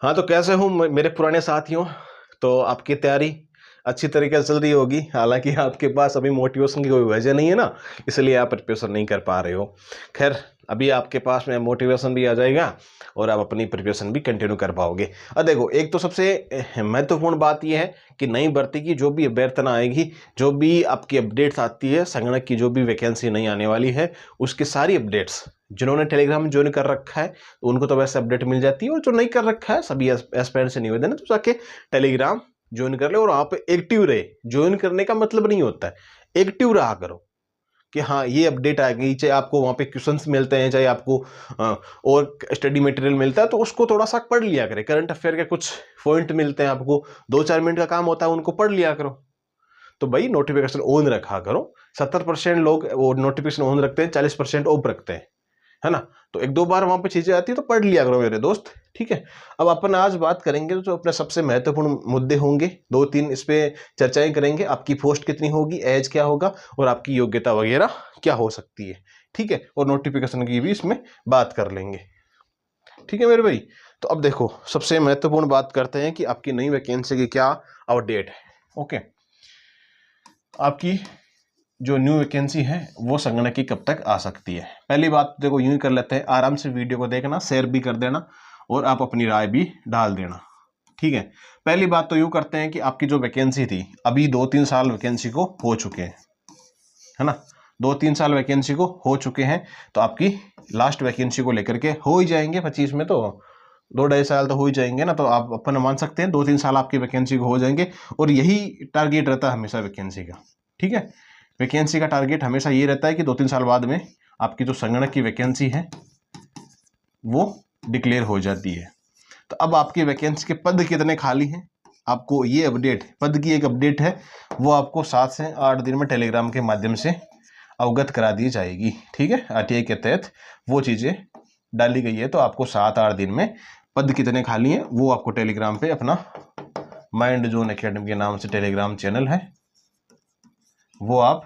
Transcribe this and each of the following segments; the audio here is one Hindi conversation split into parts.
हाँ, तो कैसे हो मेरे पुराने साथियों। तो आपकी तैयारी अच्छी तरीके से चल रही होगी, हालांकि आपके पास अभी मोटिवेशन की कोई वजह नहीं है ना, इसलिए आप प्रिपरेशन नहीं कर पा रहे हो। खैर, अभी आपके पास में मोटिवेशन भी आ जाएगा और आप अपनी प्रिपरेशन भी कंटिन्यू कर पाओगे। अब देखो, एक तो सबसे महत्वपूर्ण बात यह है कि नई भर्ती की जो भी अभ्यर्थना आएगी, जो भी आपकी अपडेट्स आती है, संगणक की जो भी वैकेंसी नहीं आने वाली है, उसकी सारी अपडेट्स जिन्होंने टेलीग्राम ज्वाइन कर रखा है तो उनको तो वैसे अपडेट मिल जाती है, और जो नहीं कर रखा है सभी एस्पिरेंट से निवेदन है तो जाके टेलीग्राम ज्वाइन कर ले और आप एक्टिव रहे। ज्वाइन करने का मतलब नहीं होता है, एक्टिव रहा करो कि हाँ ये अपडेट आ गई, चाहे आपको वहाँ पे क्वेश्चंस मिलते हैं, चाहे आपको और स्टडी मटेरियल मिलता है तो उसको थोड़ा सा पढ़ लिया करें। करंट अफेयर के कुछ पॉइंट मिलते हैं आपको, 2-4 मिनट का काम होता है, उनको पढ़ लिया करो। तो भाई नोटिफिकेशन ऑन रखा करो। 70% लोग वो नोटिफिकेशन ऑन रखते हैं, 40% ऑफ रखते हैं, है ना। तो 1-2 बार वहां पे चीजें आती है तो पढ़ लिया करो मेरे दोस्त, ठीक है। अब अपन आज बात करेंगे जो अपने सबसे महत्वपूर्ण मुद्दे होंगे, 2-3 इस पे चर्चाएं करेंगे। आपकी पोस्ट कितनी होगी, एज क्या होगा और आपकी योग्यता वगैरह क्या हो सकती है, ठीक है। और नोटिफिकेशन की भी इसमें बात कर लेंगे, ठीक है मेरे भाई। तो अब देखो, सबसे महत्वपूर्ण बात करते हैं कि आपकी नई वैकेंसी की क्या अपडेट है। ओके, आपकी जो न्यू वैकेंसी है वो संगणक की कब तक आ सकती है। पहली बात देखो, यूं ही कर लेते हैं, आराम से वीडियो को देखना, शेयर भी कर देना और आप अपनी राय भी डाल देना, ठीक है। पहली बात तो यूं करते हैं कि आपकी जो वैकेंसी थी, अभी 2-3 साल वैकेंसी को हो चुके हैं, है ना। 2-3 साल वैकेंसी को हो चुके हैं, तो आपकी लास्ट वैकेंसी को लेकर के हो ही जाएंगे 25 में, तो 2-2.5 साल तो हो ही जाएंगे ना। तो आप अपन मान सकते हैं 2-3 साल आपकी वैकेंसी को हो जाएंगे, और यही टारगेट रहता है हमेशा वैकेंसी का, ठीक है। वैकेंसी का टारगेट हमेशा ये रहता है कि 2-3 साल बाद में आपकी जो संगणक की वैकेंसी है वो डिक्लेयर हो जाती है। तो अब आपकी वैकेंसी के पद कितने खाली हैं, आपको ये अपडेट, पद की एक अपडेट है, वो आपको 7 से 8 दिन में टेलीग्राम के माध्यम से अवगत करा दी जाएगी, ठीक है। आरटीआई के तहत वो चीज़ें डाली गई है, तो आपको 7-8 दिन में पद कितने खाली हैं वो आपको टेलीग्राम पे, अपना माइंड जोन एकेडमी के नाम से टेलीग्राम चैनल है, वो आप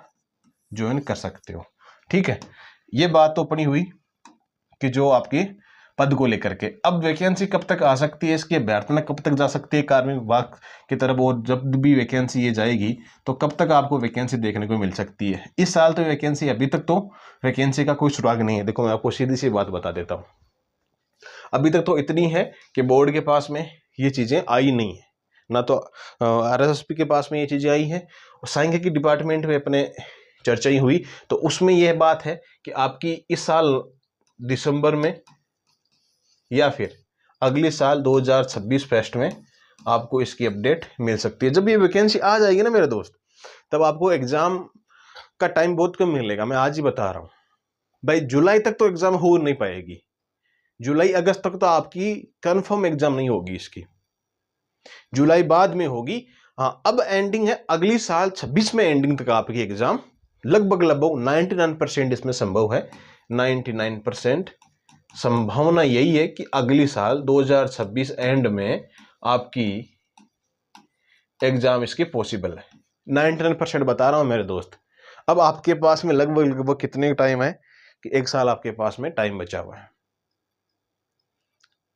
ज्वाइन कर सकते हो, ठीक है। ये बात तो अपनी हुई कि जो आपके पद को लेकर के। अब वैकेंसी कब तक आ सकती है, इसकी अभ्यर्थना कब तक जा सकती है कार्मिक विभाग की तरफ, और जब भी वैकेंसी ये जाएगी तो कब तक आपको वैकेंसी देखने को मिल सकती है। इस साल तो वैकेंसी, अभी तक तो वैकेंसी का कोई सुराग नहीं है। देखो, मैं आपको सीधी सी बात बता देता हूँ, अभी तक तो इतनी है कि बोर्ड के पास में ये चीज़ें आई नहीं है, ना तो आरएसएसपी के पास में ये चीज़ें आई है, और सांख्यिकी डिपार्टमेंट में अपने चर्चा ही हुई तो उसमें यह बात है कि आपकी इस साल दिसंबर में या फिर अगले साल 2026 फेस्ट में आपको इसकी अपडेट मिल सकती है। जब ये वैकेंसी आ जाएगी ना मेरे दोस्त, तब आपको एग्जाम का टाइम बहुत कम मिलेगा। मैं आज ही बता रहा हूँ भाई, जुलाई तक तो एग्जाम हो नहीं पाएगी, जुलाई अगस्त तक तो आपकी कंफर्म एग्जाम नहीं होगी इसकी, जुलाई बाद में होगी। हाँ, अब एंडिंग है अगली साल 26 में, एंडिंग तक आपकी एग्जाम लगभग 99% इसमें संभव है। 99% संभावना यही है कि अगली साल 2026 एंड में आपकी एग्जाम इसकी पॉसिबल है। 99% बता रहा हूं मेरे दोस्त। अब आपके पास में लगभग कितने टाइम है कि 1 साल आपके पास में टाइम बचा हुआ है।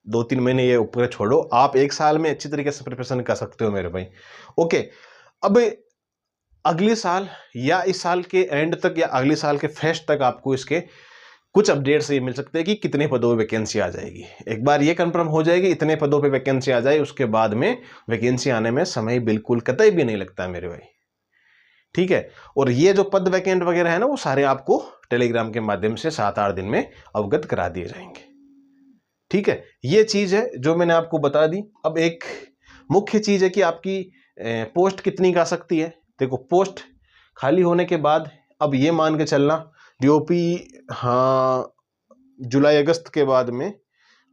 2-3 महीने ये ऊपर छोड़ो, आप 1 साल में अच्छी तरीके से प्रिपरेशन कर सकते हो मेरे भाई। ओके, अब अगले साल या इस साल के एंड तक या अगले साल के फेस्ट तक आपको इसके कुछ अपडेट्स ये मिल सकते हैं कि कितने पदों पे वैकेंसी आ जाएगी। एक बार ये कंफर्म हो जाएगी इतने पदों पे वैकेंसी आ जाए, उसके बाद में वैकेंसी आने में समय बिल्कुल कतई भी नहीं लगता है मेरे भाई, ठीक है। और ये जो पद वैकेंट वगैरह है ना, वो सारे आपको टेलीग्राम के माध्यम से 7-8 दिन में अवगत करा दिए जाएंगे, ठीक है। ये चीज है जो मैंने आपको बता दी। अब एक मुख्य चीज है कि आपकी पोस्ट कितनी का सकती है। देखो, पोस्ट खाली होने के बाद अब ये मान के चलना डीओपी, हाँ, जुलाई अगस्त के बाद में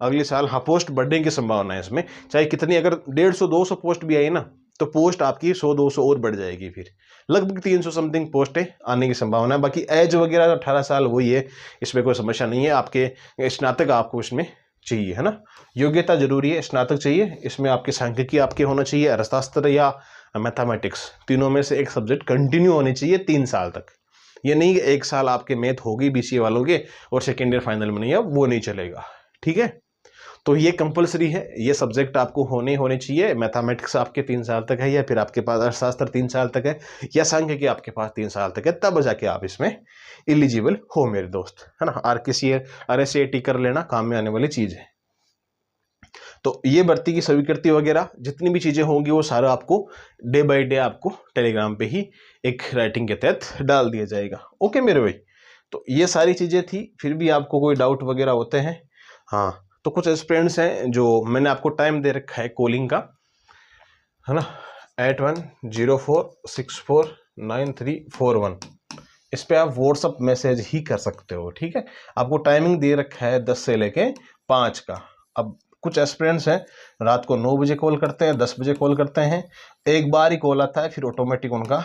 अगले साल हाँ पोस्ट बढ़ने की संभावना है इसमें। चाहे कितनी, अगर 150-200 पोस्ट भी आई ना तो पोस्ट आपकी 100-200 और बढ़ जाएगी, फिर लगभग 300 समथिंग पोस्टें आने की संभावना है। बाकी एज वगैरह 18 साल वही है, इसमें कोई समस्या नहीं है। आपके स्नातक आपको इसमें चाहिए, है ना, योग्यता जरूरी है, स्नातक चाहिए। इसमें आपके सांख्यिकी आपके होना चाहिए, अर्थशास्त्र या मैथमेटिक्स, तीनों में से एक सब्जेक्ट कंटिन्यू होनी चाहिए 3 साल तक। ये नहीं कि 1 साल आपके मैथ होगी बीसीए वालों के और सेकेंड ईयर फाइनल में नहीं है, वो नहीं चलेगा, ठीक है। तो ये कंपलसरी है, ये सब्जेक्ट आपको होने चाहिए। मैथमेटिक्स आपके 3 साल तक है, या फिर आपके पास अर्थशास्त्र 3 साल तक है, या सांख्यिकी आपके पास 3 साल तक है, तब जाके आप इसमें एलिजिबल हो मेरे दोस्त, है ना। RSAT कर लेना, काम में आने वाली चीज़ है। तो ये भर्ती की स्वीकृति वगैरह जितनी भी चीज़ें होंगी वो सारा आपको डे बाय डे आपको टेलीग्राम पे ही एक राइटिंग के तहत डाल दिया जाएगा। ओके मेरे भाई, तो ये सारी चीज़ें थी। फिर भी आपको कोई डाउट वगैरह होते हैं? हाँ, तो कुछ एस्पिरेंट्स हैं जो मैंने आपको टाइम दे रखा है कॉलिंग का, है ना, 8104649341। इस पे आप व्हाट्सअप मैसेज ही कर सकते हो, ठीक है। आपको टाइमिंग दे रखा है 10 से लेके 5 का। अब कुछ एस्पिरेंट्स हैं रात को 9 बजे कॉल करते हैं, 10 बजे कॉल करते हैं, एक बार ही कॉल आता है, फिर ऑटोमेटिक उनका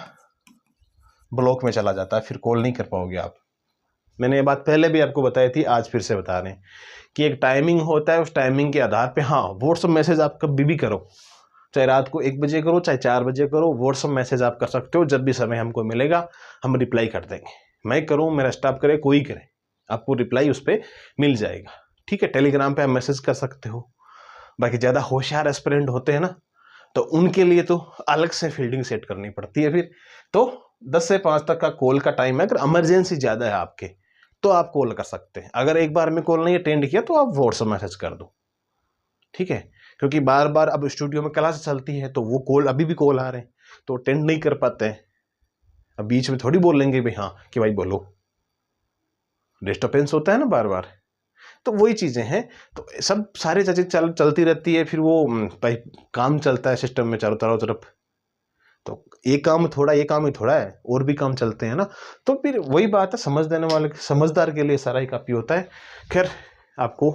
ब्लॉक में चला जाता है, फिर कॉल नहीं कर पाओगे आप। मैंने ये बात पहले भी आपको बताई थी, आज फिर से बता रहे हैं कि एक टाइमिंग होता है, उस टाइमिंग के आधार पे हाँ व्हाट्सअप मैसेज आप कभी भी करो, चाहे रात को 1 बजे करो, चाहे 4 बजे करो, व्हाट्सअप मैसेज आप कर सकते हो। जब भी समय हमको मिलेगा हम रिप्लाई कर देंगे, मैं करूँ, मेरा स्टाफ करे, कोई करे, आपको रिप्लाई उस पर मिल जाएगा, ठीक है। टेलीग्राम पे आप मैसेज कर सकते हो। बाकी ज़्यादा होशियार एस्पिरेंट होते हैं ना, तो उनके लिए तो अलग से फील्डिंग सेट करनी पड़ती है। फिर तो 10 से 5 तक का कॉल का टाइम है। अगर इमरजेंसी ज़्यादा है आपके तो आप कॉल कर सकते हैं। अगर एक बार में कॉल नहीं अटेंड किया तो आप व्हाट्सएप मैसेज कर दो, ठीक है। क्योंकि बार बार अब स्टूडियो में क्लास चलती है तो वो कॉल, अभी भी कॉल आ रहे हैं तो अटेंड नहीं कर पाते हैं। अब बीच में थोड़ी बोल लेंगे भाई हाँ कि भाई बोलो, डिस्टर्बेंस होता है ना बार बार। तो वही चीज़ें हैं, तो सब सारी चीज़ें चलती रहती है। फिर वो भाई काम चलता है सिस्टम में चारों तरफ, तो एक काम थोड़ा, ये काम ही थोड़ा है, और भी काम चलते हैं ना। तो फिर वही बात है, समझदार के लिए सारा ही काफ़ी होता है। खैर, आपको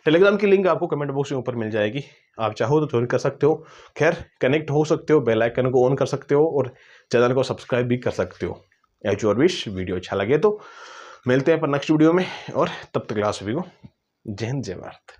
टेलीग्राम की लिंक आपको कमेंट बॉक्स में ऊपर मिल जाएगी, आप चाहो तो ज्वाइन कर सकते हो। खैर, कनेक्ट हो सकते हो, बेल आइकन को ऑन कर सकते हो और चैनल को सब्सक्राइब भी कर सकते हो। As your wish. वीडियो अच्छा लगे तो मिलते हैं पर नेक्स्ट वीडियो में, और तब तक क्लास सभी को जय हिंद, जय भारत।